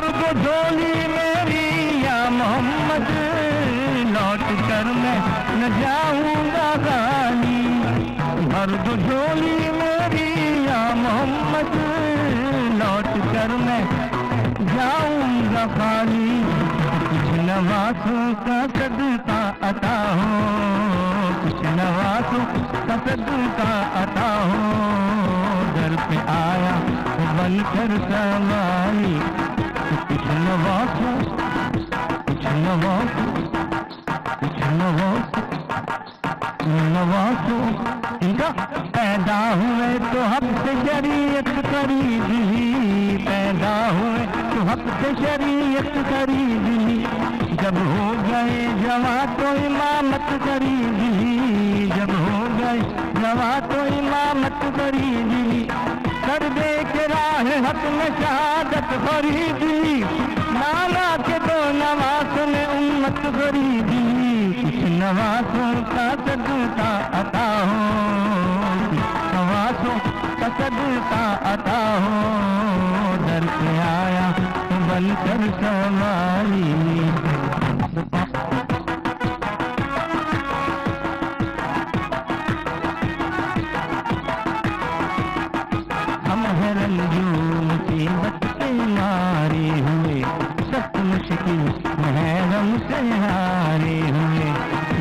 भर दो झोली मेरी या मोहम्मद, लौट कर मैं न जाऊंगा खाली। भर दो झोली मेरी या मोहम्मद, लौट कर मैं जाऊंगा खाली। कुछ नवासों का सदका अता हो, कुछ नवासों का सदका अता हो। दर पे आया बनकर समाई, कुछ नवासों, कुछ नवासों, कुछ नवासों, नवासों इनका पैदा हुए तो हक से शरीयत खरीद ली, पैदा हुए तो हक से शरीयत खरीद ली। जब हो गए जवा तो इमामत खरीद ली, जब हो गए जवा तो इमामत खरीद ली। कर दे के राह हक में शहादत खरीद ली, नाना के दो नवासों ने उम्मत खरीद ली। कुछ नवासों का सदका अता हो, नवासों का सदका अता हो। दर पे आया बनकर समाई। हम हैं रंजू मुसीबत के मारे हुए, सख्त मुश्किल महरम से हारे हुए।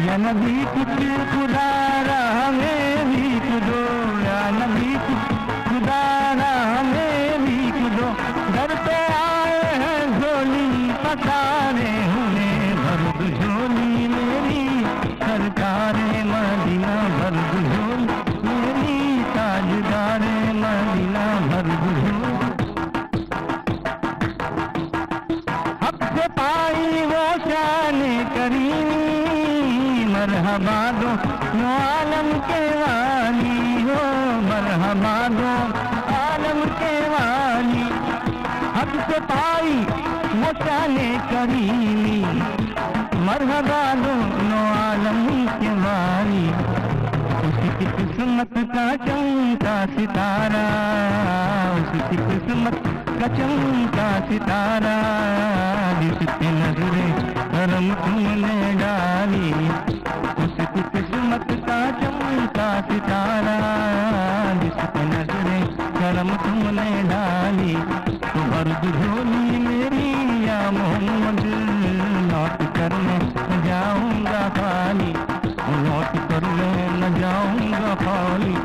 या नबी कुछ खुदारा हमें भी दो, या नबी कुछ खुदारा हमें भी दो। घर पे आए हैं झोली पसारे हुए, भर दो झोली मेरी सरकारे मदीना। भर दो झोली मेरी ताजदारे मदीना। भर दो झोली हक से पाई वो शान करीमी, मरहबा दो नो आलम के वाली हो, मरहबा दो आलम के वाली। हक से पाई वो शान करीमी, मरहबा दो नो आलम के वाली। उसकी किस्मत का चमका सितारा, उसकी किस्मत का चमका सितारा। जिस पे नजरे करम तुमने डाली, उसकी किस्मत का चमका सितारा। जिस पे नजरे करम तुमने डाली। तो भर दो झोली मेरी या मोहम्मद, लौट कर मैं जाऊंगा खाली। लौट कर मैं न जाऊंगा खाली,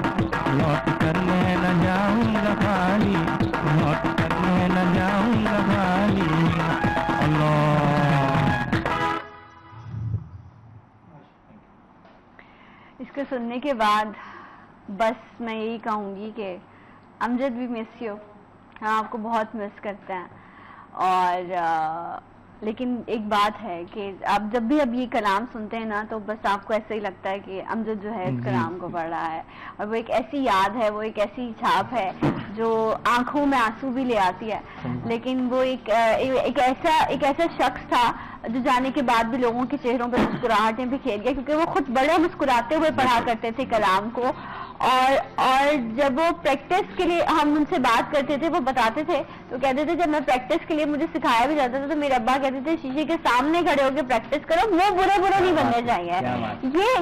लौट कर मैं न जाऊंगा खाली, लौट कर मैं न जाऊंगा खाली। अल्लाह। इसको सुनने के बाद बस मैं यही कहूँगी कि अमजद भी मिस यू, हम आपको बहुत मिस करते हैं। और लेकिन एक बात है कि आप जब भी अब ये कलाम सुनते हैं ना, तो बस आपको ऐसा ही लगता है कि अमजद जो है इस कलाम को पढ़ रहा है। और वो एक ऐसी याद है, वो एक ऐसी छाप है जो आंखों में आंसू भी ले आती है। लेकिन वो एक ऐसा शख्स था जो जाने के बाद भी लोगों के चेहरों पर मुस्कुराहटें भी खेल गया, क्योंकि वो खुद बड़े मुस्कुराते हुए पढ़ा करते थे कलाम को। और जब वो प्रैक्टिस के लिए हम उनसे बात करते थे, वो बताते थे तो कहते थे जब मैं प्रैक्टिस के लिए मुझे सिखाया भी जाता था तो मेरे अब्बा कहते थे शीशे के सामने खड़े होकर प्रैक्टिस करो, वो बुरे नहीं बनने चाहिए।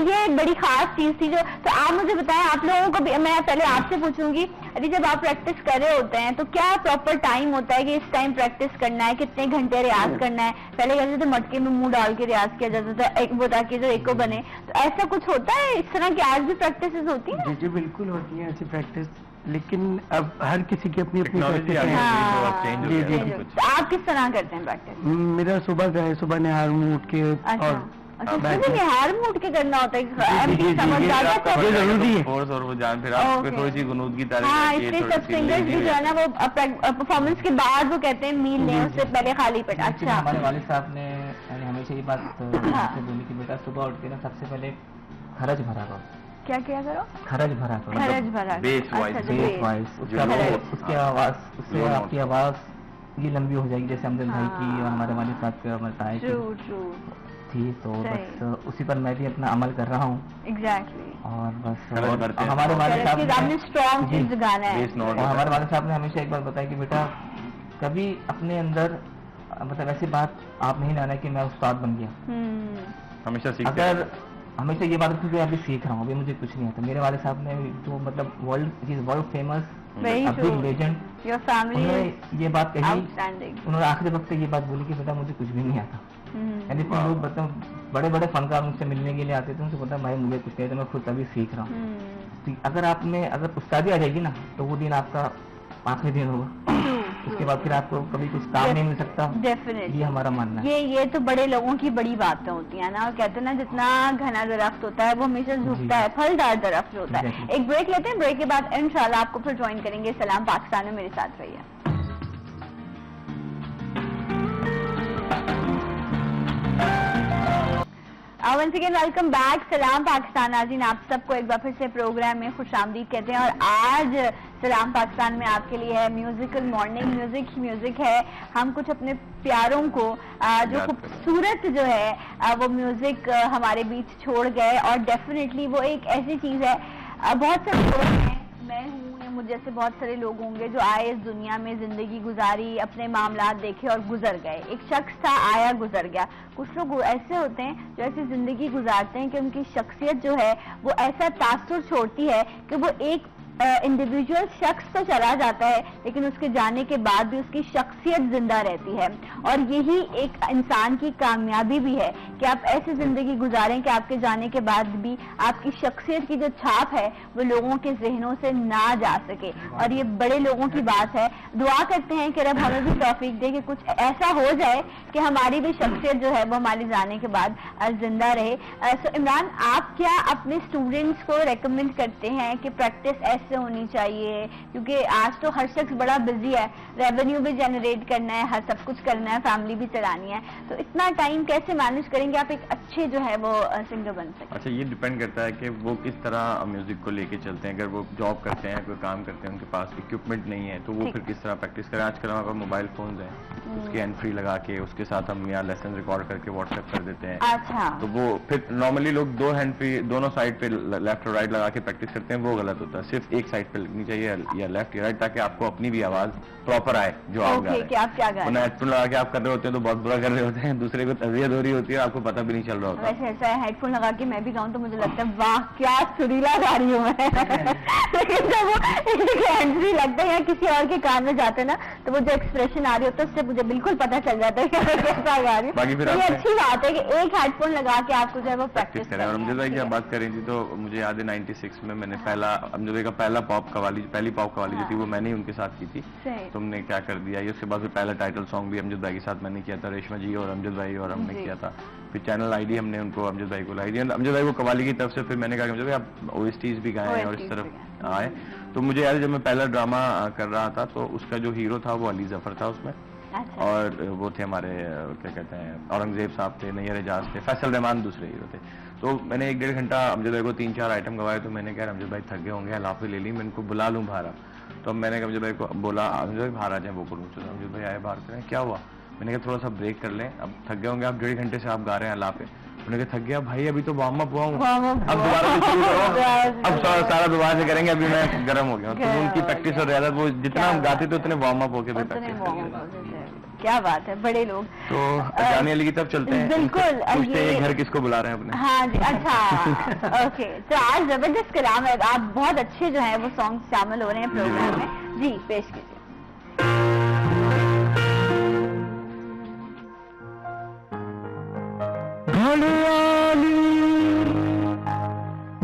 ये एक बड़ी खास चीज थी। जो तो आप मुझे बताएं, आप लोगों को भी मैं पहले आपसे पूछूंगी, अरे जब आप प्रैक्टिस कर रहे होते हैं तो क्या प्रॉपर टाइम होता है कि इस टाइम प्रैक्टिस करना है, कितने घंटे रियाज करना है? पहले कहते थे मटके में मुंह डाल के रियाज किया जाता था, एक वो ताकि जो एक को बने, तो ऐसा कुछ होता है इस तरह की आज भी प्रैक्टिस होती है? जी बिल्कुल होती है ऐसी प्रैक्टिस, लेकिन अब हर किसी की अपनी अपनी टेक्नोलॉजी आ गई है, तो अब चेंज हो जी, गया जी। है कुछ। तो आप किस तरह करते हैं प्रैक्टिस? मेरा सुबह निहार मुंह उठ के और निहार मुंह उठ के करना होता है, ये जरूरी है। फोर्स और वो जान, फिर आप थोड़ी सी गुनूद की तारीफ हाँ, करके, इसलिए थोड़ी सब सी सिंगर्स भी जो है ना वो परफॉर्मेंस के बाद वो कहते हैं मील लें, उससे पहले खाली पेट। अच्छा, हमारे वालिद साहब ने हमेशा ये बात हमसे बोली कि बेटा सुबह उठ के ना सबसे पहले खरज भरा करो। क्या करो? खरज भरा करो, खरज भरा। बेस वाइज, अच्छा, बेस वाइज, उसकी आवाज, उससे आपकी आवाज ये लंबी हो जाएगी, जैसे हमने भाई की और हमारे वालिद साहब की हमारे ताए की थी। तो बस उसी पर मैं भी अपना अमल कर रहा हूँ। एग्जैक्टली। और बस हमारे वालिद साहब ने स्ट्रॉन्ग चीज गाना है। और हमारे वालिद साहब ने हमेशा एक बार बताया कि बेटा कभी अपने अंदर मतलब ऐसी बात आप नहीं लाना कि मैं उस्ताद बन गया। हमेशा सीखते अगर हमेशा ये बात क्योंकि अभी सीख रहा हूँ, अभी मुझे कुछ नहीं आता। मेरे वाले साहब ने जो मतलब world famous legend, your family, उन्होंने ये बात कही, उन्होंने आखिरी वक्त ये बात बोली कि बेटा मुझे कुछ भी नहीं आता। यानी कि लोग मतलब बड़े बड़े फनकार मुझसे मिलने के लिए आते थे, उनसे पता भाई मुझे कुछ नहीं, तो मैं खुद अभी सीख रहा हूँ। तो अगर आप में अगर उस्तादी आ जाएगी ना, तो वो दिन आपका आखिरी दिन होगा, उसके बाद फिर आपको कभी कुछ काम नहीं मिल सकता। डेफिनेटली, ये हमारा मानना है। ये तो बड़े लोगों की बड़ी बातें होती है ना, कहते हैं ना जितना घना दरख्त होता है वो हमेशा झुकता है, फलदार दरख्त होता है। एक ब्रेक लेते हैं, ब्रेक के बाद इंशाल्लाह आपको फिर ज्वाइन करेंगे। सलाम पाकिस्तान में मेरे साथ रहिए। Once again welcome back. सलाम पाकिस्तान नाज़रीन, आप सबको एक बार फिर से प्रोग्राम में खुशामदीद कहते हैं। और आज सलाम पाकिस्तान में आपके लिए है म्यूजिकल मॉर्निंग। म्यूजिक है, हम कुछ अपने प्यारों को जो खूबसूरत जो है वो म्यूजिक हमारे बीच छोड़ गए। और डेफिनेटली वो एक ऐसी चीज है, बहुत सारे लोग हैं, मैं हूँ या मुझे जैसे बहुत सारे लोग होंगे जो आए इस दुनिया में, जिंदगी गुजारी, अपने मामलात देखे और गुजर गए। एक शख्स था, आया गुजर गया। कुछ लोग ऐसे होते हैं जो ऐसी जिंदगी गुजारते हैं कि उनकी शख्सियत जो है वो ऐसा तासुर छोड़ती है कि वो एक इंडिविजुअल शख्स तो चला जाता है, लेकिन उसके जाने के बाद भी उसकी शख्सियत जिंदा रहती है। और यही एक इंसान की कामयाबी भी है कि आप ऐसी जिंदगी गुजारें कि आपके जाने के बाद भी आपकी शख्सियत की जो छाप है वो लोगों के जहनों से ना जा सके। और ये बड़े लोगों की बात है। दुआ करते हैं कि रब हमें भी तौफीक दे कि कुछ ऐसा हो जाए कि हमारी भी शख्सियत जो है वो हमारे जाने के बाद जिंदा रहे। सो इमरान, आप क्या अपने स्टूडेंट्स को रेकमेंड करते हैं कि प्रैक्टिस ऐसे होनी चाहिए? क्योंकि आज तो हर शख्स बड़ा बिजी है, रेवेन्यू भी जनरेट करना है, हर सब कुछ करना है, फैमिली भी चलानी है, तो इतना टाइम कैसे मैनेज करेंगे आप एक अच्छे जो है वो सिंगर बन सके? अच्छा, ये डिपेंड करता है कि वो किस तरह म्यूजिक को लेके चलते हैं। अगर वो जॉब करते हैं, कोई काम करते हैं, उनके पास इक्विपमेंट नहीं है, तो वो फिर किस तरह प्रैक्टिस करें। आजकल हमारे पास मोबाइल फोन है, उसके हैंड फ्री लगा के उसके साथ हम यहाँ लेसन रिकॉर्ड करके व्हाट्सएप कर देते हैं। अच्छा, तो वो फिर नॉर्मली लोग दो हैंड फ्री दोनों साइड पे लेफ्ट और राइट लगा के प्रैक्टिस करते हैं, वो गलत होता है। सिर्फ एक साइड पे लगनी चाहिए, या लेफ्ट या राइट, ताकि आपको अपनी भी आवाज प्रॉपर आए जो आप गा रहे हैं। आप क्या गा रहे हैं? हेडफोन लगा के आप कर रहे होते हैं तो बहुत बुरा कर रहे होते हैं, दूसरे को तबीयत हो रही होती है, आपको पता भी नहीं चल रहा होता। वैसे ऐसा है, हेडफोन लगा के मैं भी गाऊं तो मुझे लगता है वाह क्या सुरीला गा रही हूँ मैं। लेकिन जब वो हैंड फ्री लगता है या किसी और के कान में जाते हैं ना, तो वो जो एक्सप्रेशन आ रही होता है उससे मुझे बिल्कुल पता चल जाता है कि मैं कैसा गा रही हूँ। बाकी फिर ये अच्छी बात है कि एक हेडफोन लगा के आपको जो है वो प्रैक्टिस करें। और अमजद भाई की बात करें थी तो मुझे याद है 96 में मैंने अमजद भाई का पहली पॉप कवाली जो थी वो मैंने ही उनके साथ की थी। तुमने क्या कर दिया, ये उसके बाद फिर पहला टाइटल सॉन्ग भी अमजद भाई के साथ मैंने किया था, रेशमा जी और अमजद भाई और हमने किया था। फिर चैनल आईडी हमने उनको अमजद भाई को लाई दी, अमजद भाई को कवाली की तरफ से। फिर मैंने कहा कि अमजद भाई आप OSTs भी गाएं और इस तरफ आए। तो मुझे याद है जब मैं पहला ड्रामा कर रहा था तो उसका जो हीरो था वो अली जफर था उसमें। अच्छा। और वो थे हमारे क्या कहते हैं औरंगजेब साहब थे, नैयर एजाज थे, फैसल रहमान दूसरे हीरो थे। तो मैंने 1-1.5 घंटा अमजद भाई को 3-4 आइटम गवाए। तो मैंने कहा अमजद भाई थक गए होंगे, लाफे ले ली, मैं इनको बुला लूँ बाहर। तो मैंने कहा अमजद भाई को बोला अमजद भाई बाहर आ जाए वो करूँ। तो अमजद भाई आए बाहर करें, क्या हुआ? मैंने कहा थोड़ा सा ब्रेक कर लें, अब थक गए होंगे आप, 1.5 घंटे से आप गा रहे हैं लाफे। उन्होंने कहा थक गया भाई, अभी तो वार्म अप हुआ हूँ, अब दोबारा से शुरू करो, अब सारा दोबारा से करेंगे, अभी मैं गर्म हो गया। तो उनकी प्रैक्टिस और ज्यादा वो जितना हम गाते थे उतने वार्म अप होके भी प्रैक्टिस करते। क्या बात है, बड़े लोग। तो जाने वाली की तरफ चलते हैं। बिल्कुल, पूछते हैं घर किसको बुला रहे हैं अपने। हाँ जी, अच्छा ओके। तो आज जबरदस्त कलाम है, आप बहुत अच्छे जो है वो सॉन्ग शामिल हो रहे हैं प्रोग्राम में जी, पेश कीजिए।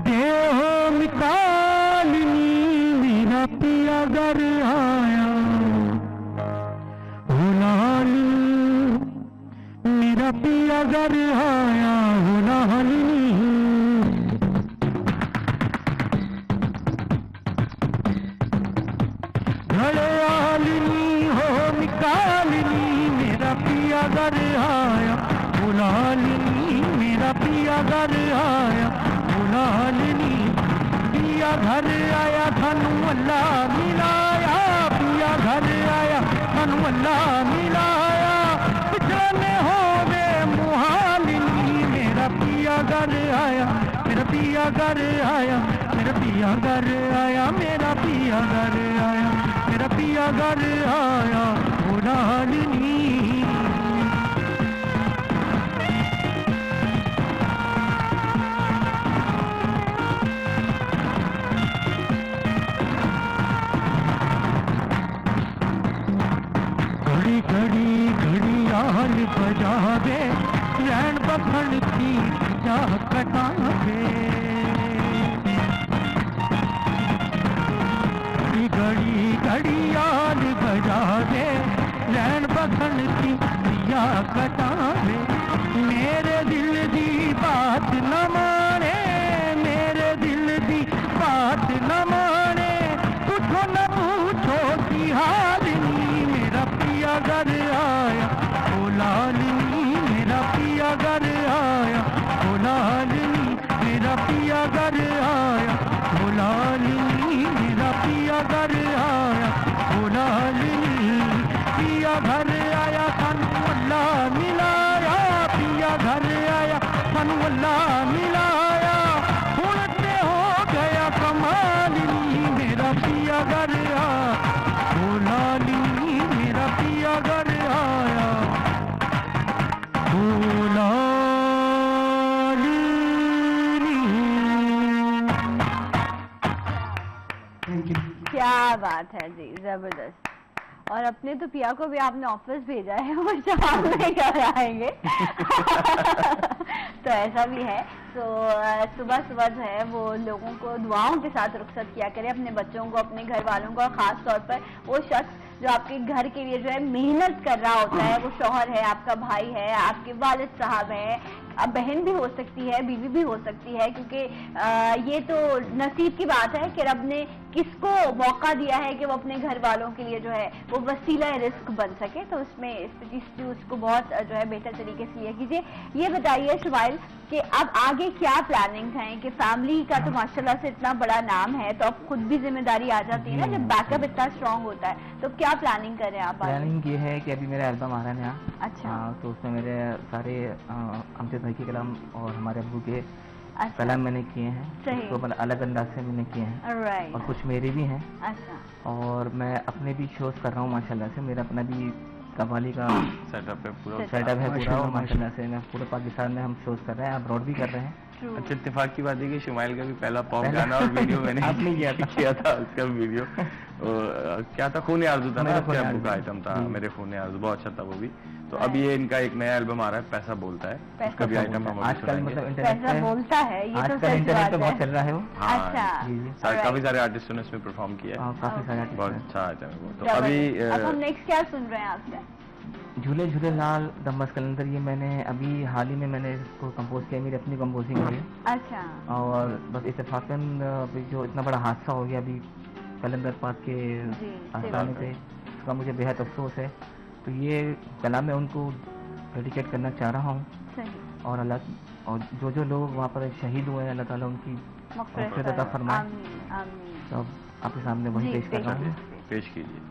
देहो मितालिनी मेरा पिया घर आया, मेरा पिया घर आया, घड़ियालिनी हो निकालिनी मेरा पिया घर आया, बुलालिनी मेरा पिया घर आया, बुलालिनी पिया घर आया, थानू अल्लाह मिलाया, पिया घर आया, थानू अल्लाह मिलाया, पिछड़ने हो दे मुहालिनी मेरा पिया घर आया, मेरा पिया घर आया, मेरा पिया घर आया, मेरा पिया घर आया, मेरा पिया घर आया, बुलालिनी। घड़ी घड़ी घड़ियाल बजावे रैन बखन की जा कटावे घड़ी घड़ियाल बजावे रैन बखन की दिया कटावे मेरे दिल दी बात न माने मेरे दिल दी बात न माने पूछो न पूछो की हाल नी मेरा पिया घर आया ओ लालनी मेरा पिया घर आया ओ लालनी मेरा पिया घर आया ओ लालनी मेरा पिया घर आया ओ लालनी पिया घर आया सानू अल्लाह मिलाया पिया घर आया सानू अल्लाह मिलाया हुण ते हो गया कमाल नी मेरा पिया घर आया ओ लालनी मेरा पिया घर आया ओ लालनी क्या बात है जी, जबरदस्त। और अपने तो पिया को भी आपने ऑफिस भेजा है, वो शाम में घर आएंगे तो ऐसा भी है। तो सुबह सुबह जो है वो लोगों को दुआओं के साथ रुखसत किया करें, अपने बच्चों को, अपने घर वालों को, और खास तौर पर वो शख्स जो आपके घर के लिए जो है मेहनत कर रहा होता है, वो शौहर है, आपका भाई है, आपके वालिद साहब हैं, अब बहन भी हो सकती है, बीवी भी हो सकती है, क्योंकि ये तो नसीब की बात है कि रब ने किसको मौका दिया है कि वो अपने घर वालों के लिए जो है वो वसीला रिस्क बन सके। तो उसमें इस चीज को बहुत जो है बेहतर तरीके से ये कीजिए। ये बताइए शुमाइल कि अब आगे क्या प्लानिंग है, कि फैमिली का तो माशाल्लाह से इतना बड़ा नाम है, तो अब खुद भी जिम्मेदारी आ जाती है ना जब बैकअप इतना स्ट्रांग होता है, तो क्या प्लानिंग कर रहे हैं आप? प्लानिंग ये है कि अभी मेरा एल्बम आ रहा है नया। अच्छा। तो उसमें मेरे सारे अमजद भाई के कलाम और हमारे अब्बू के अच्छा। कलाम मैंने किए हैं, सही। तो अलग अंदाज से मैंने किए हैं राइट। और कुछ मेरे भी हैं। अच्छा। और मैं अपने भी शोज कर रहा हूँ माशाल्लाह से, मेरा अपना भी कव्वाली का सेटअप है पूरा। सेटअप है पूरा, और माशाल्लाह से मैं पूरे पाकिस्तान में हम शोज कर रहे हैं, अब्रॉड भी कर रहे हैं। अच्छा, इत्तेफाक की बात है कि शुमाइल का भी पहला पॉप गाना और वीडियो मैंने आपने किया था उसका वीडियो क्या था, खून आरज़ू था ना, मेरे आपके खून अब्बू का आरज़ू। आइटम था, मेरे खून आरज़ू, बहुत अच्छा था वो भी। तो Right. अभी ये इनका एक नया एल्बम आ रहा है, पैसा बोलता है, उसका भी आइटम हम अभी आजकल सुनाएंगे। मतलब इंटरनेट पैसा बोलता है, ये तो आजकल सच इंटरनेट बात पे बहुत है। चल रहा है वो। हाँ, अच्छा। जी जी काफी सारे आर्टिस्टों ने इसमें परफॉर्म किया है, काफी सारे बहुत आर्टिस्ट अच्छा आइटम है वो। तो जबरदस्त। अभी अब हम नेक्स्ट क्या सुन रहे हैं आपसे? झूले झूले लाल दमस कलंदर, ये मैंने अभी हाल ही में मैंने इसको कंपोज किया, मेरी अपनी कंपोजिंग है ये। अच्छा। और बस इत्तेफाकन अभी जो इतना बड़ा हादसा हो गया अभी कलंदर पाक के जी, आस्थाने पे, उसका मुझे बेहद अफसोस है। तो ये कलाम मैं उनको डेडिकेट करना चाह रहा हूँ, सही। और अल्लाह और जो लोग वहाँ पर शहीद हुए हैं, अल्लाह ताला उनकी मग़फ़िरत अता फरमाए। आमीन आमीन। तो अब आपके सामने वही जी, पेश कर रहा हूँ। पेश कीजिए।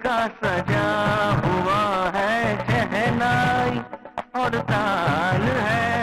का सजा हुआ है शहनाई और ताल है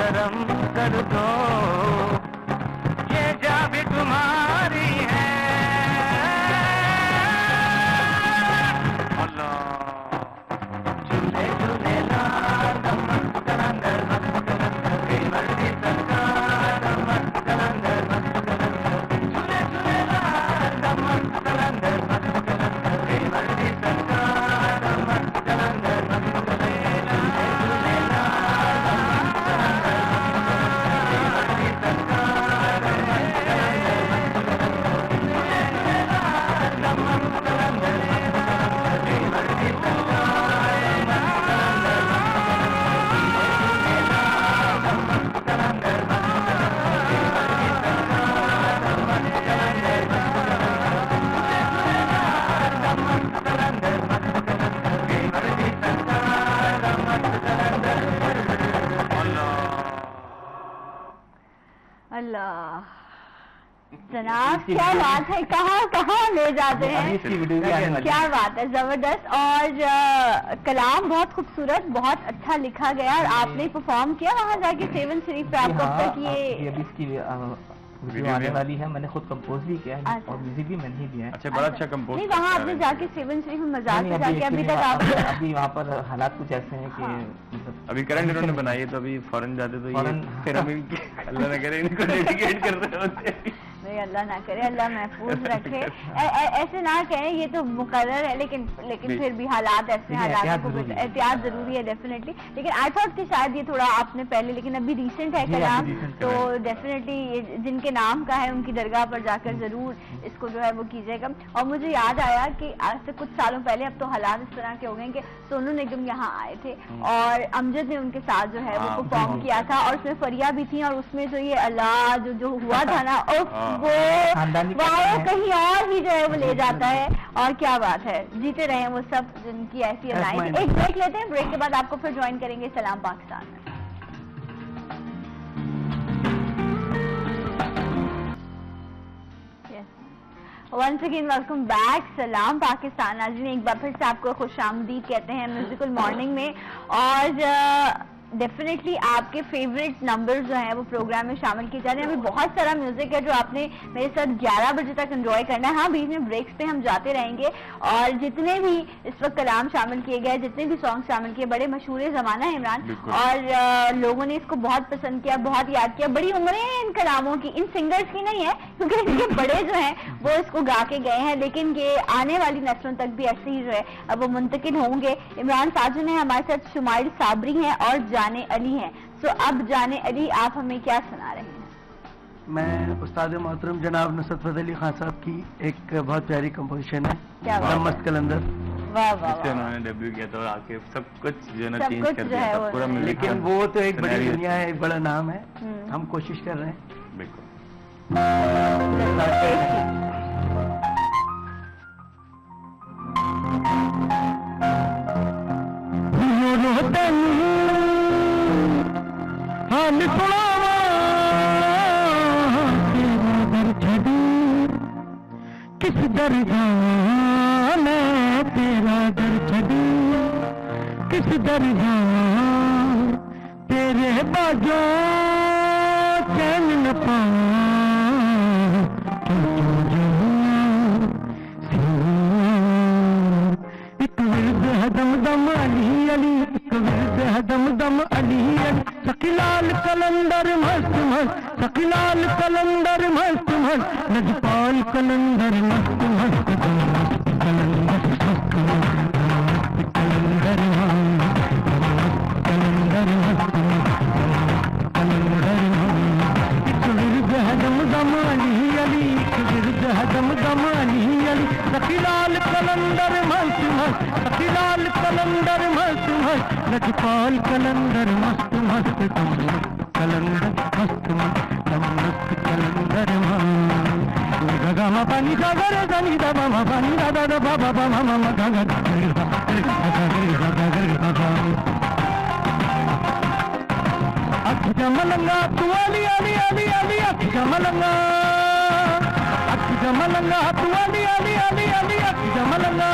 करम कर दो, ये जा भी तुम्हारी है। अल्लाह झूले झूले लाल मस्त कलंदर मस्त कलंदर कई मर्जी सरकार मस्त कलंदर मस्त कलंदर झूले झूले लाल मस्त कलंदर मस्त कलंदर कई मर्जी सरकार मस्त कलंदर मस्त कलंदर झूले झूले लाल मस्त कलंदर कई मर्जी सरकार मस्त कलंदर मस्त कलंदर झूले झूले लाल मस्त कलंदर कई मर्जी सरकार मस्त कलंदर अल्लाह जनाब, क्या बात है, कहाँ कहाँ ले जाते हैं, इसकी वीडियो भी आने वाली है। क्या बात है, जबरदस्त। और कलाम बहुत खूबसूरत, बहुत अच्छा लिखा गया और आपने परफॉर्म किया वहाँ जाके सेवन शरीफ पे। आप कब तक ये अभी इसकी वीडियो आने वाली है, मैंने खुद कंपोज भी किया है अच्छा। और म्यूजिक भी मैंने ही दिया है। अच्छा, बड़ा अच्छा कंपोज नहीं, वहाँ आपने जाके सेवन शरीफ में मजाक नहीं, से जाके अभी तक आप अभी वहाँ पर हालात कुछ ऐसे हैं कि हाँ। मतलब अभी करंट इन्होंने बनाई है, तो अभी फॉरेन जाते तो ये फौरन- फिर हम इनकी अल्लाह न करे इनको डेडिकेट कर रहे होते। नहीं, अल्लाह ना करे, अल्लाह महफूज रखे। ऐसे ना कहें, ये तो मुकर्रर है, लेकिन जी। फिर भी हालात ऐसे लेकिन हालात एहतियात को जरूरी है। एहतियात जरूरी है डेफिनेटली। लेकिन आई थॉट कि शायद ये थोड़ा आपने पहले, लेकिन अभी रिसेंट है जी, कलाम, अभी recent तो कलाम। डेफिनेटली जिनके नाम का है उनकी दरगाह पर जाकर जरूर इसको जो है वो कीजिएगा। और मुझे याद आया कि आज से कुछ सालों पहले, अब तो हालात इस तरह के हो गए कि सोनू निगम यहाँ आए थे और अमजद ने उनके साथ जो है वो हाँ, परफॉर्म किया था, और उसमें फरिया भी थी, और उसमें जो ये अल्लाह जो हुआ था ना, और हाँ। वो खानदानी वाह, कहते हैं। कहीं और ही जो है वो ले जाता है। और क्या बात है, जीते रहे वो सब जिनकी ऐसी अदाएं थी। एक ब्रेक लेते हैं, ब्रेक के बाद आपको फिर ज्वाइन करेंगे सलाम पाकिस्तान में। वंस अगेन वेलकम बैक, सलाम पाकिस्तान। नाज़रीन, एक बार फिर से आपको खुशामदीद कहते हैं म्यूजिकल मॉर्निंग में। और डेफिनेटली आपके फेवरेट नंबर्स जो हैं वो प्रोग्राम में शामिल किए जा रहे हैं। अभी बहुत सारा म्यूजिक है जो आपने मेरे साथ 11 बजे तक एंजॉय करना है। हाँ, बीच में ब्रेक्स पे हम जाते रहेंगे, और जितने भी इस वक्त कलाम शामिल किए गए, जितने भी सॉन्ग शामिल किए, बड़े मशहूर जमाना है इमरान, बिल्कुल। और लोगों ने इसको बहुत पसंद किया, बहुत याद किया। बड़ी उम्रें हैं इन कलामों की, इन सिंगर्स की नहीं है, क्योंकि इनके बड़े जो हैं वो इसको गा के गए हैं, लेकिन ये आने वाली नस्लों तक भी ऐसे ही जो है अब वो मुंतकिल होंगे। इमरान साजन है हमारे साथ, शुमाइल साबरी हैं और जाने अली हैं। सो अब जाने अली, आप हमें क्या सुना रहे हैं? मैं उस्ताद मोहतरम जनाब नुसरत फतेह अली खान साहब की एक बहुत प्यारी कंपोजिशन है, क्या बात है। मस्त कलंदर। वाह वाह जिससे वाह। उन्होंने डेब्यू किया था और आके सब कुछ जो है ना सब चेंज कुछ कर जो दिया है था वो- पूरा म्यूजिक। लेकिन वो तो एक बड़ी Scenario- दुनिया है, एक बड़ा नाम है। हम्म। हम कोशिश कर रहे हैं। बिल्कुल। हाल सुनावा तेरा दर छड़ी, किस दर जाऊं मैं तेरा दर छड़ी, किस दर जाऊं तेरे बाजों चैन न पाऊं, क्यों जाऊं एक विरद है दम दम अली अली, एक विरद है दम दम अली अली। सखीलाल कलंदर मस्त मस्त, सखीलाल कलंदर मस्त मस्त, लजपाल कलंदर मस्त मस्त, मस्त कलंदर मस्त मस्त, मस्त कलंदर कलंदर मस्त मस्त, कलंदर एक विरद है दम दम अली अली, एक विरद है दम दम अली अली। सखीलाल कलंदर मस्त मस्त, सखीलाल कलंदर मस्त मस्त, लजपाल कलंदर मस्त मस्त, दम मस्त कलंदर मस्त मस्त, दम मस्त कलंदर गा मा पानी गा गा रे गा नी दा मा मा पानी गा दा दा बा बा बा मा मा मा गा गा गा गा गा गा गा गा। अख जमलंगा तू अली अली अली अली, अख जमलंगा, अख जमलंगा तू अली अली अली अली, अख जमलंगा,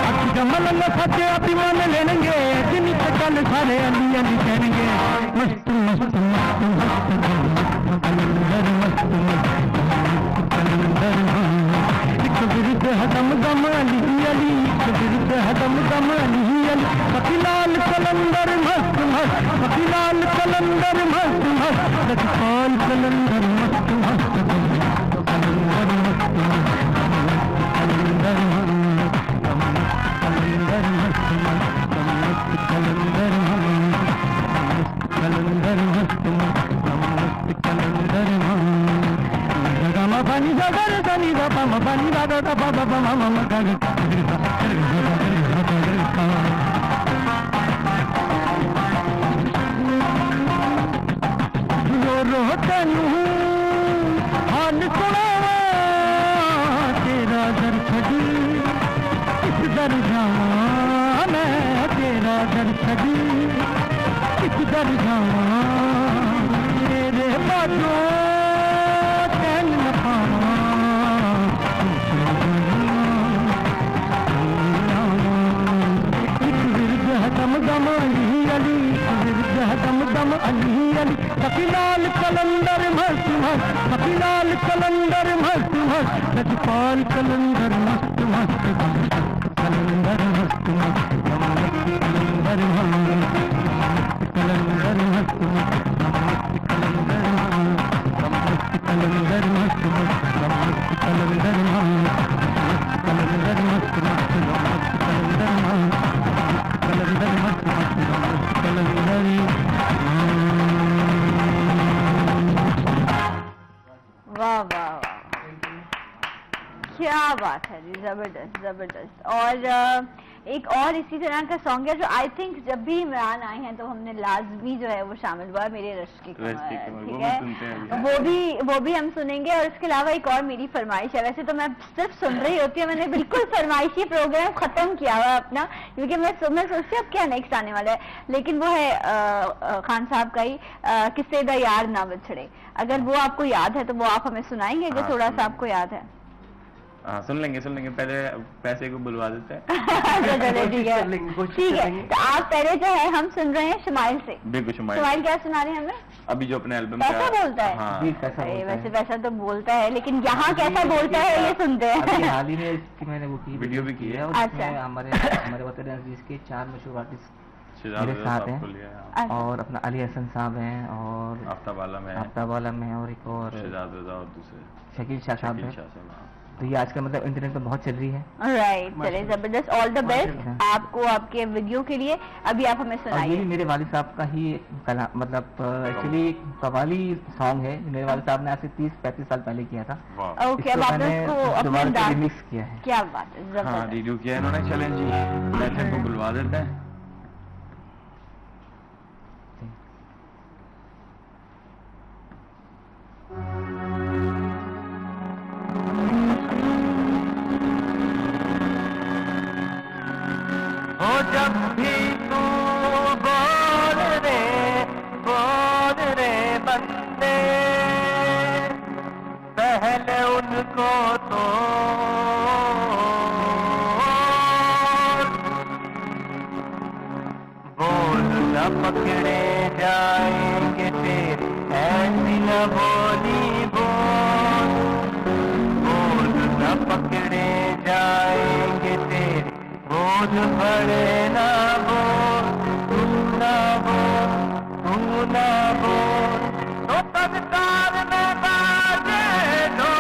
अख जमल न सचे अभिमान लेंगे जिनी चल सारे अली अली कहेंगे मस्त मस्त मस्त मस्त कलंदर मस्त मस्त कलंदर एक विरुद्ध हदम दम अली अली एक विरुद्ध हदम दम अली अली कपिलाल कलंदर मस्त मस्त कपिलाल कलंदर मस्त मस्त लखपाल कलंदर मस्त मस्त कलंदर मस्त कलंदर कलंदर मस्त मस्त कलंदर कलंदर मस्त मस्त कलंदर गमा पानी सागर सनी दा पम पानी दा दा पा पा पा मम गा गा रो तनु हाल सुनावा तेरा दर छड़ी इस दर जावा मैं तेरा दर छड़ी इस दर जावा तेरे बाजो चैन न पावा एक विरुद्ध हदम दम अली अली विरुद्ध हदम दम अली अली कपिलाल कलंदर मस्त मस्त कपिलाल कलंदर मस्त मस्त लखपाल कलंदर मस्त मस्त कलंदर मस्त मस्त कलंदर कलंदर मस्त मस्त कलंदर कलंदर मस्त मस्त कलंदर कलंदर मस्त मस्त कलंदर कलंदर मस्त मस्त कलंदर वाह वाह वाह, क्या बात है जी, जबरदस्त जबरदस्त। और एक और इसी तरह का सॉन्ग है जो आई थिंक जब भी इमरान आए हैं तो हमने लाजमी जो है वो शामिल हुआ, मेरे रश्क की कमर, ठीक है, वो भी हम सुनेंगे। और इसके अलावा एक और मेरी फरमाइश है, वैसे तो मैं सिर्फ सुन रही होती हूँ, मैंने बिल्कुल फरमाइशी प्रोग्राम खत्म किया हुआ अपना, क्योंकि मैं सोचती हूँ अब क्या नेक्स्ट आने वाला है, लेकिन वो है खान साहब का ही किस्से दा यार ना बिछड़े। अगर वो आपको याद है तो वो आप हमें सुनाएंगे अगर थोड़ा सा आपको याद है? हाँ सुन लेंगे पहले पैसे को बुलवा देते हैं। ठीक है, तो आप पहले जो है हम सुन रहे हैं शमाइल से। बिल्कुल शमाइल क्या सुना रहे हैं हमें? अभी जो अपने एल्बम कैसा बोलता है? हाँ। वैसे वैसा तो बोलता है, लेकिन यहाँ कैसा बोलता है ये सुनते हैं। हाल ही में इसकी मैंने वो की वीडियो भी की है। अच्छा। हमारे वतन अजीज के 4 मशहूर आर्टिस्ट मेरे साथ हैं, और अपना अली हसन साहब हैं, और आफ्ताब आलम है, और एक और दूसरे शकील शाह साहब हैं। तो ये आजकल मतलब इंटरनेट पे बहुत चल रही है। राइट, चलिए जबरदस्त, ऑल द बेस्ट आपको आपके वीडियो के लिए। अभी आप हमें सुनाइए। ये मेरे वालिद साहब का ही मतलब एक्चुअली कवाली सॉन्ग है, मेरे वालिद साहब ने आज से 30-35 साल पहले किया था। ओके, अब आपने इसको दोबारा रिमिक्स किया है। क्या बात है, जबरदस्त। रेडियो किया है इन्होंने। चलें जी, पैसे को बुलवा देते हैं। जब भी तू बोल रे बंदे, पहले उनको तो बोल न पकड़े जाएंगे तेरे ऐसी न बोली बोल न पकड़े जाएंगे तेरे बोझ पड़े ना बोल, तू ना बोल, तो तब तार में बाजे दो।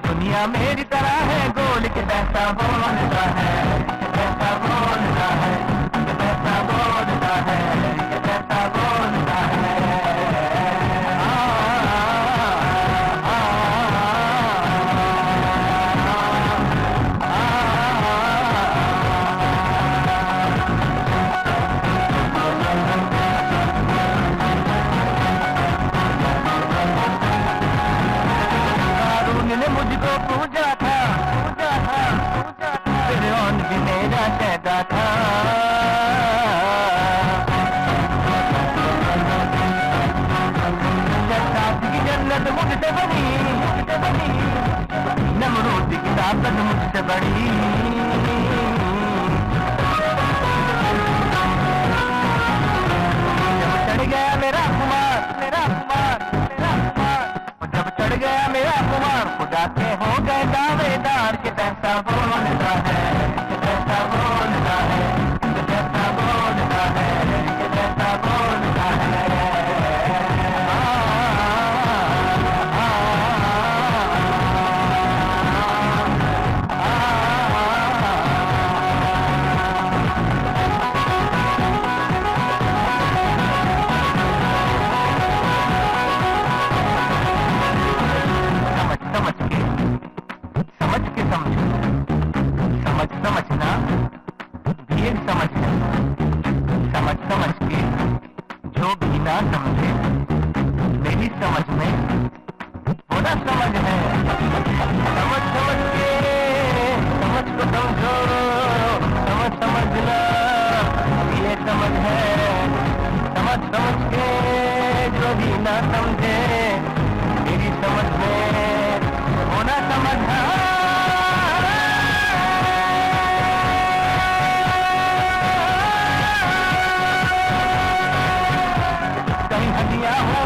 दुनिया मेरी तरह है, गोल के पैसा बोलता है, पैसा बोलता है, पैसा बोलता है, पैसा बोलता है। मुझको पूजा था, फिरौन भी मेरा कहता था। शताब्दी की जन्नत मुझसे बनी, नमरूद की ताकत मुझसे बड़ी। जब चढ़ गया मेरा कुमार, जब चढ़ गया मेरा कुमार, खुदा के हो गए दावेदार कि पैसा बोलता है, कि पैसा बोलता है, कि पैसा बोलता है, कि पैसा बोलता है। समझना भी एक समझ है, समझ के जो भी ना समझे, मेरी समझ में वो ना समझ है। समझ के समझ को समझो, समझना ये समझ है। समझ के जो भी ना समझे, मेरी समझ में वो ना समझ है।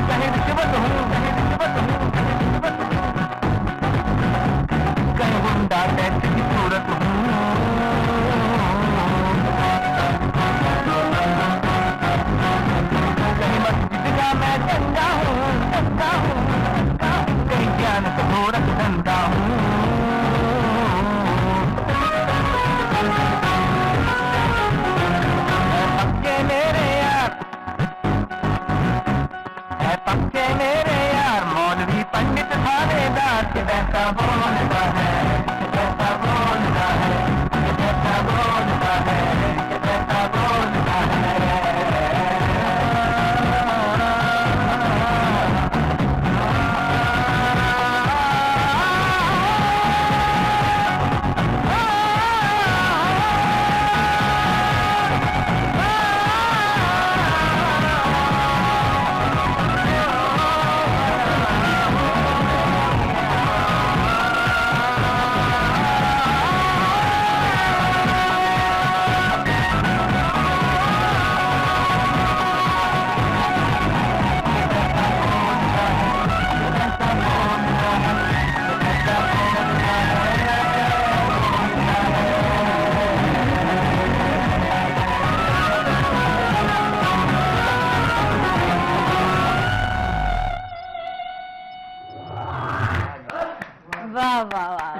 कहीं रिश्वत हूँ, कहीं गुंडा टैक्स की सूरत हूँ। कहीं मस्जिद का मैं चंगा हूँ, कहीं ज्ञान का गोरख धंधा हूँ। पक्के मेरे यार, पक्के मेरे यार, मौलवी पंडित थानेदार के पैसा बोलता है, के पैसा बोलता है, के पैसा बोलता है, के पैसा बोलता है। वाह वाह वाह,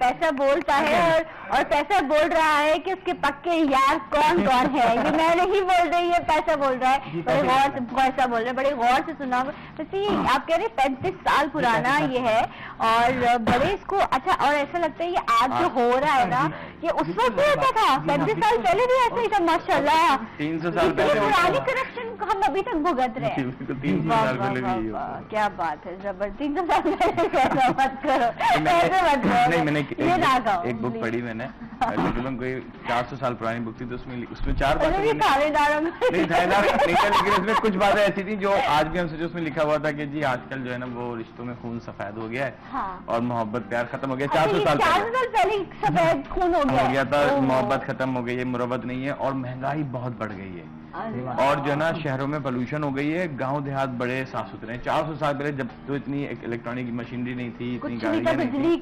पैसा बोलता है और पैसा बोल रहा है कि उसके पक्के यार कौन कौन है। ये मैं नहीं बोल रही, ये पैसा बोल रहा है। बड़े गौर से पैसा बोल रहे हैं, बड़े गौर से सुना। वैसे आप कह रहे 35 साल पुराना ये है और बड़े इसको अच्छा, और ऐसा लगता है ये आज जो हो रहा है ना, ये उस वक्त भी होता था, 35 साल पहले भी ऐसा ही था। माशाल्लाह, 300 साल पहले पुरानी करप्शन हम अभी तक भुगत रहे हैं। 300 साल पहले भी यही होता। क्या बात है, जबरदस्त। 300 साल पहले ऐसा मत करो, ऐसे मत करो। नहीं, मैंने ये ना गाओ, एक बुक पढ़ी मैंने, तकरीबन कोई 400 साल पुरानी बुक थी, तो उसमें 4 बातें थानेदार नहीं थानेदार नहीं था, लेकिन उसमें कुछ बातें ऐसी थी जो आज भी हम सोचे। उसमें लिखा हुआ था कि जी आजकल जो है ना वो रिश्तों में खून सफेद हो गया है। हाँ। और मोहब्बत प्यार खत्म हो गया। 400 साल पहले सफेद खून हो गया था, मोहब्बत खत्म हो गई है, मुरब्बत नहीं है, और महंगाई बहुत बढ़ गई है। और जो है ना शहरों में पोल्यूशन हो गई है, गांव देहात बड़े साफ सुथरे हैं। 400 साल पहले जब तो इतनी इलेक्ट्रॉनिक मशीनरी नहीं थी, इतनी गाड़ियां नहीं थी,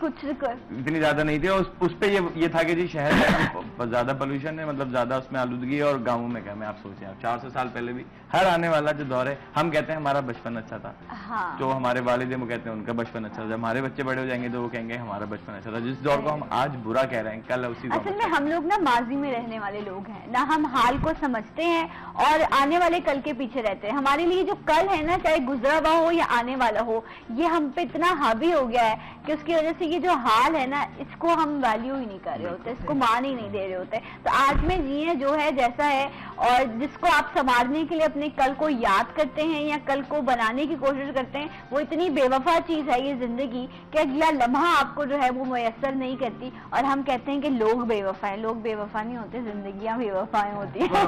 इतनी ज्यादा नहीं थी, और उस पे ये था कि जी शहर में ज्यादा पोल्यूशन है, मतलब ज्यादा उसमें आलूदगी है, और गाँवों में क्या में आप सोचें, आप 400 साल पहले भी हर आने वाला जो दौर है, हम कहते हैं हमारा बचपन अच्छा था। हाँ। तो हमारे वालिद वो कहते हैं उनका बचपन अच्छा था। जब हमारे बच्चे बड़े हो जाएंगे तो वो कहेंगे हमारा बचपन अच्छा था। जिस दौर को हम आज बुरा कह रहे हैं, कल उसी दौर असल में हम लोग ना माजी में रहने वाले लोग हैं ना, हम हाल को समझते हैं और आने वाले कल के पीछे रहते हैं। हमारे लिए जो कल है ना, चाहे गुजरा हुआ हो या आने वाला हो, ये हम पे इतना हावी हो गया है कि उसकी वजह से ये जो हाल है ना, इसको हम वैल्यू ही नहीं कर रहे होते, उसको मान ही नहीं दे रहे होते। तो आज में जिए जो है जैसा है, और जिसको आप संवारने के लिए अपने कल को याद करते हैं या कल को बनाने की कोशिश करते हैं, वो इतनी बेवफा चीज है ये जिंदगी कि अगला लम्हा आपको जो है वो मुयस्सर नहीं करती। और हम कहते हैं कि लोग बेवफा हैं, लोग बेवफा नहीं होते, जिंदगियां बेवफाएं होती हैं।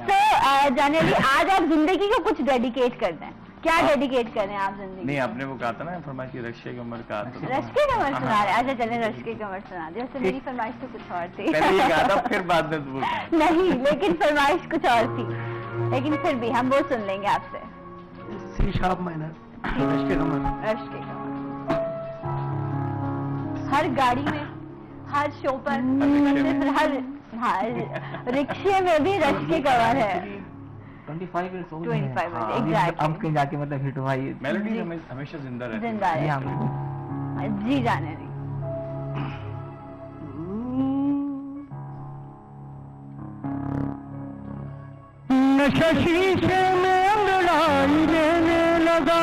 तो जाने ली आज आप जिंदगी को कुछ डेडिकेट कर दें, क्या डेडिकेट करें आप जिंदगी? नहीं, आपने वो कहा था ना फरमाइश की रश्के कमर का, तो रश्के कमर सुना रहे? अच्छा चले रश्के कमर सुना दे। वैसे मेरी फरमाइश तो कुछ और थी। पहले ये कहा था फिर बाद में वो नहीं, लेकिन फरमाइश कुछ और थी, लेकिन फिर भी हम वो सुन लेंगे आपसे। सी शार्प माइनर, रश्के कमर। रश्के कमर हर गाड़ी में, हर शो पर, हर रिक्शे में भी रश्के कमर है। 25 years old 25 है। exactly। अब कहीं जाके मतलब हिट हुआ ये मेलोडी हमेशा जिंदा रहती है। जिंदा जी, है जी, जाने दी। नशा शीशे में अंगड़ाई लेने लगा,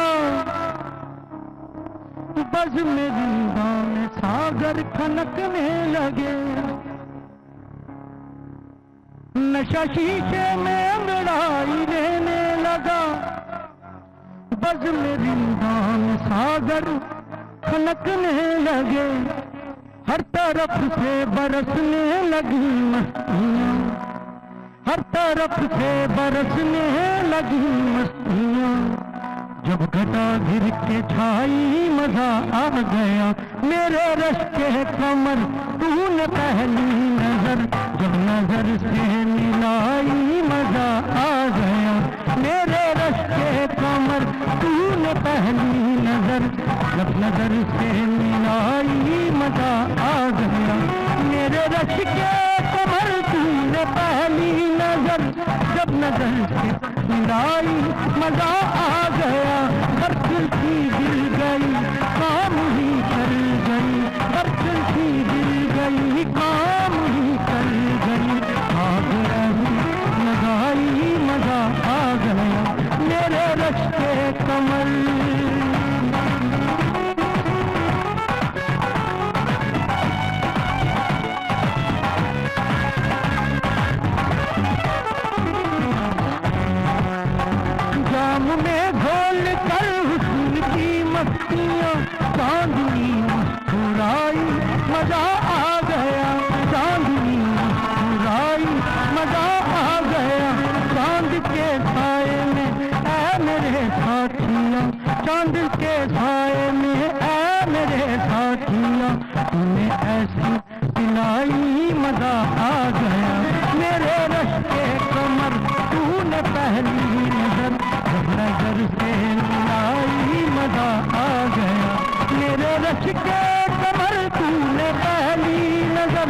बज़ में जिंदा में सागर खनकने लगे। नशा शीशे में अंगड़ाई लेने लगा, बज़ में जिंदा में सागर खनकने लगे। हर तरफ से बरसने लगी मस्तियाँ, हर तरफ से बरसने लगी मस्तियाँ। जब घटा गिर के छाई मजा आ गया, मेरे रश्के कमर तूने पहली नजर, जब नजर से मिलाई मजा आ गया। मेरे रश्के कमर तूने पहली नजर, जब नजर से मिलाई मजा आ गया। मेरे रश्के कमर तूने पहली नजर, जब नजर से मिलाई मजा आ गया। हर खिड़की गिर गई, काम ही कर गई, हर खिड़की गिर गई, काम ही कर गई। आग रही लगाई मजा आ गया, मेरे रश्के कमर। जाम में घोल कर हुस्न की मस्तियाँ, चांदनी मुस्कुराई मजा आ गया, चांदनी मुस्कुराई मजा आ गया। चांद के साए में ऐ मेरे साथिया, चांद के साए में ऐ मेरे साथिया, तूने ऐसी पिलाई मजा आ गया। मेरे रश्के कमर तूने पहली नजर, जब नजर से मिलाई मजा आ गया। मेरे रश्के कमर तूने पहली नजर,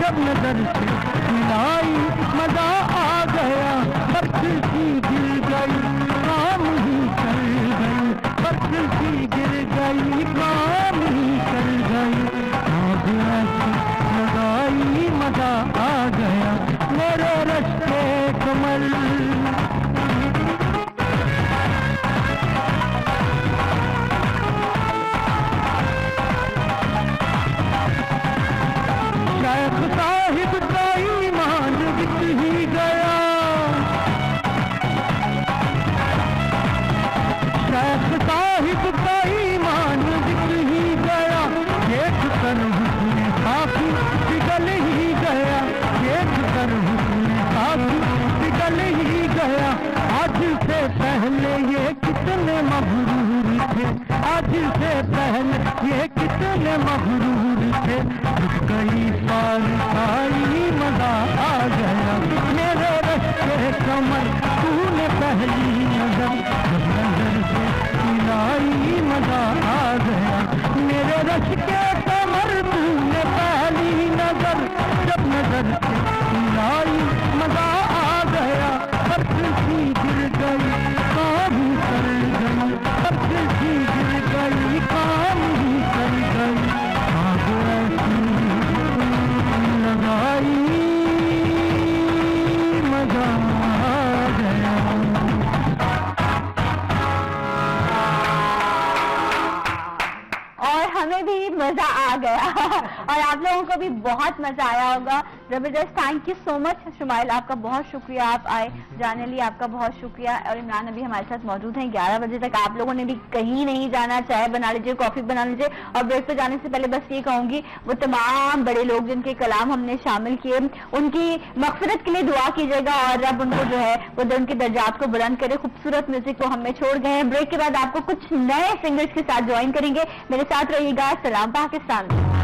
जब नजर से मिलाई मजा आ गया। हर खिड़की गिर गई, काम ही कर गई, हर खिड़की गिर गई, काम ही कर गई। आग ऐसी लगाई मजा आ गया, मेरे रश्के कमर। शेख साहिब का ईमान बिक ही गया, शेख साहिब का ईमान बिक ही गया। देख कर हुस्न काफी पिघल ही गया, देख कर हुस्न काफी पिघल ही गया। आज से पहले ये कितने मगरूर थे, आज से पहले ये कितने मगरूर थे। रुक गई सारी मजा आ गया, मेरे रश्के कमर तूने पहली नजर, जब नजर से मिलाई मजा आ गया। मेरे रश्के कमर तूने पहली नजर, जब नजर से मिलाई मजा आ गया। हर खिड़की गिर गई, काम ही कर गई, हर खिड़की गिर गई, काम ही कर गई। आग ऐसी लगाई मजा आ गया। और हमें भी मजा आ गया और आप लोगों को भी बहुत मजा आया होगा। जबरदस्त, thank you so much Shumail, आपका बहुत शुक्रिया, आप आए जाने लिए आपका बहुत शुक्रिया। और इमरान अभी हमारे साथ मौजूद हैं 11 बजे तक। आप लोगों ने भी कहीं नहीं जाना, चाय बना लीजिए, कॉफी बना लीजिए। और ब्रेक पे जाने से पहले बस ये कहूंगी, वो तमाम बड़े लोग जिनके कलाम हमने शामिल किए, उनकी मगफिरत के लिए दुआ कीजिएगा और रब उनको जो है वो उनके दर्जात को बुलंद करे। खूबसूरत म्यूजिक को हमें छोड़ गए हैं। ब्रेक के बाद आपको कुछ नए सिंगर्स के साथ ज्वाइन करेंगे। मेरे साथ रहिएगा। सलाम पाकिस्तान।